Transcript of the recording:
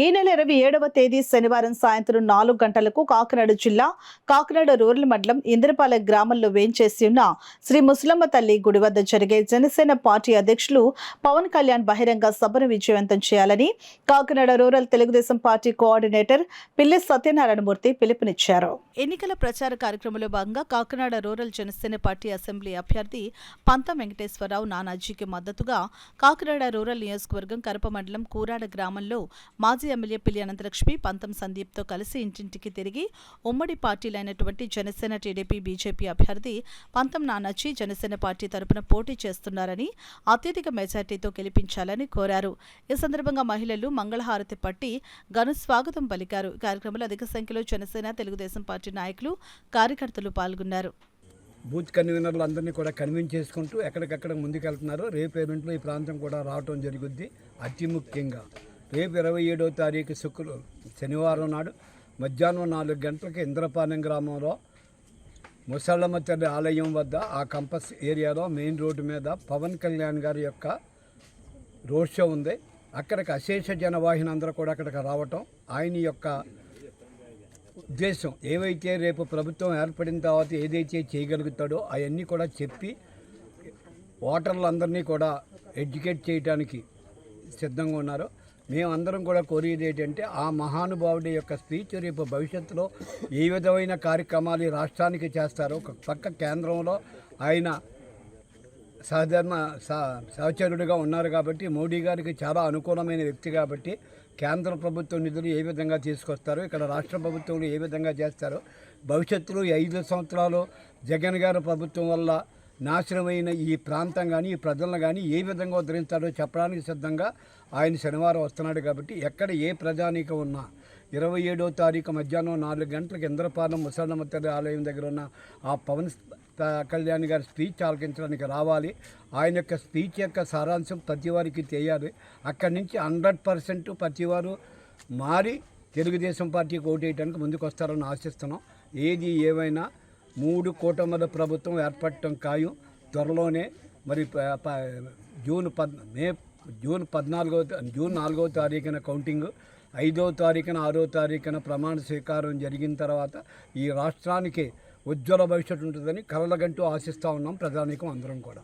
ఈ నెల 27వ తేదీ శనివారం సాయంత్రం 4 గంటలకు కాకినాడ జిల్లా కాకినాడ రూరల్ మండలం ఇంద్రపాలెం గ్రామంలో వేంచేసి ఉన్న శ్రీ ముసలమ్మ తల్లి గుడి వద్ద జరిగే జనసేన పార్టీ అధ్యక్షులు పవన్ కళ్యాణ్ బహిరంగ సభను విజయవంతం చేయాలని Kakinada rural Telugu Desam party coordinator పిల్లి సత్యనారాయణమూర్తి పిలుపునిచ్చారు. ఎన్నికల ప్రచార కార్యక్రమంలో భాగంగా Kakinada rural Janasena party assembly అభ్యర్థి పంతం వెంకటేశ్వరరావు నానాజీకి మద్దతుగా కాకినాడ రూరల్ నియోజకవర్గం కరప మండలం కూరాడ గ్రామంలో మాజీ ఎమ్మెల్యే పిల్లి అనంతలక్ష్మి పంతం సందీప్తో కలిసి ఇంటింటికి తిరిగి ఉమ్మడి పార్టీలైనటువంటి జనసేన టీడీపీ బీజేపీ అభ్యర్థి పంతం నానాజీ జనసేన పార్టీ తరపున పోటీ చేస్తున్నారని అత్యధిక మెజార్టీతో గెలిపించాలని కోరారు. ఈ సందర్భంగా మహిళలు మంగళహారతి పట్టి ఘన స్వాగతం పలికారు. కార్యక్రమంలో అధిక సంఖ్యలో జనసేన తెలుగుదేశం పార్టీ నాయకులు కార్యకర్తలు పాల్గొన్నారు. బూత్ కన్వీనర్లు అందరినీ కూడా కన్విన్స్ చేసుకుంటూ ఎక్కడికక్కడ ముందుకెళ్తున్నారు. రేపు ఈవెంట్లో ఈ ప్రాంతం కూడా రావటం జరుగుద్ది. అతి ముఖ్యంగా రేపు 27వ తారీఖు శనివారం నాడు మధ్యాహ్నం 4 గంటలకి ఇంద్రపాలెం గ్రామంలో ముసలమ్మ తల్లి ఆలయం వద్ద ఆ కంపస్ ఏరియాలో మెయిన్ రోడ్డు మీద పవన్ కళ్యాణ్ గారి యొక్క రోడ్ షో ఉంది. అక్కడికి అశేష జనవాహిని అందరూ కూడా అక్కడికి రావటం, ఆయన యొక్క ఉద్దేశం ఏవైతే రేపు ప్రభుత్వం ఏర్పడిన తర్వాత ఏదైతే చేయగలుగుతాడో అవన్నీ కూడా చెప్పి ఓటర్లందరినీ కూడా ఎడ్యుకేట్ చేయడానికి సిద్ధంగా ఉన్నారు. మేమందరం కూడా కోరేది ఏంటంటే ఆ మహానుభావుడి యొక్క స్పీచ్ రేపు భవిష్యత్తులో ఏ విధమైన కార్యక్రమాలు రాష్ట్రానికి చేస్తారో, ఒక పక్క కేంద్రంలో ఆయన సహచరుడిగా ఉన్నారు కాబట్టి మోడీ గారికి చాలా అనుకూలమైన వ్యక్తి కాబట్టి కేంద్ర ప్రభుత్వం నిధులు ఏ విధంగా తీసుకొస్తారో, ఇక్కడ రాష్ట్ర ప్రభుత్వంలో ఏ విధంగా చేస్తారో, భవిష్యత్తులో 5 సంవత్సరాలు జగన్ గారి ప్రభుత్వం వల్ల నాశనమైన ఈ ప్రాంతం కానీ ఈ ప్రజలను కానీ ఏ విధంగా ఉద్ధరిస్తాడో చెప్పడానికి సిద్ధంగా ఆయన శనివారం వస్తున్నాడు. కాబట్టి ఎక్కడ ఏ ప్రజానీకం ఉన్నా 27వ తారీఖు మధ్యాహ్నం 4 గంటలకు ఇంద్రపాలెం ముసలమ్మ తల్లి ఆలయం దగ్గర ఉన్న ఆ పవన్ కళ్యాణ్ గారి స్పీచ్ ఆలకించడానికి రావాలి. ఆయన యొక్క స్పీచ్ యొక్క సారాంశం ప్రతి వారికి తెలియాలి. అక్కడి నుంచి 100% ప్రతి వారు మారి తెలుగుదేశం పార్టీకి ఓటేయడానికి ముందుకు వస్తారని ఆశిస్తున్నాం. ఏది ఏమైనా 3 కూటముల ప్రభుత్వం ఏర్పడటం ఖాయం. త్వరలోనే మరి జూన్ 4వ తారీఖున కౌంటింగ్, 5వ తారీఖున 6వ తారీఖున ప్రమాణ స్వీకారం జరిగిన తర్వాత ఈ రాష్ట్రానికి ఉజ్వల భవిష్యత్తు ఉంటుందని కలలగంటూ ఆశిస్తూ ఉన్నాం ప్రజానీకం అందరం కూడా.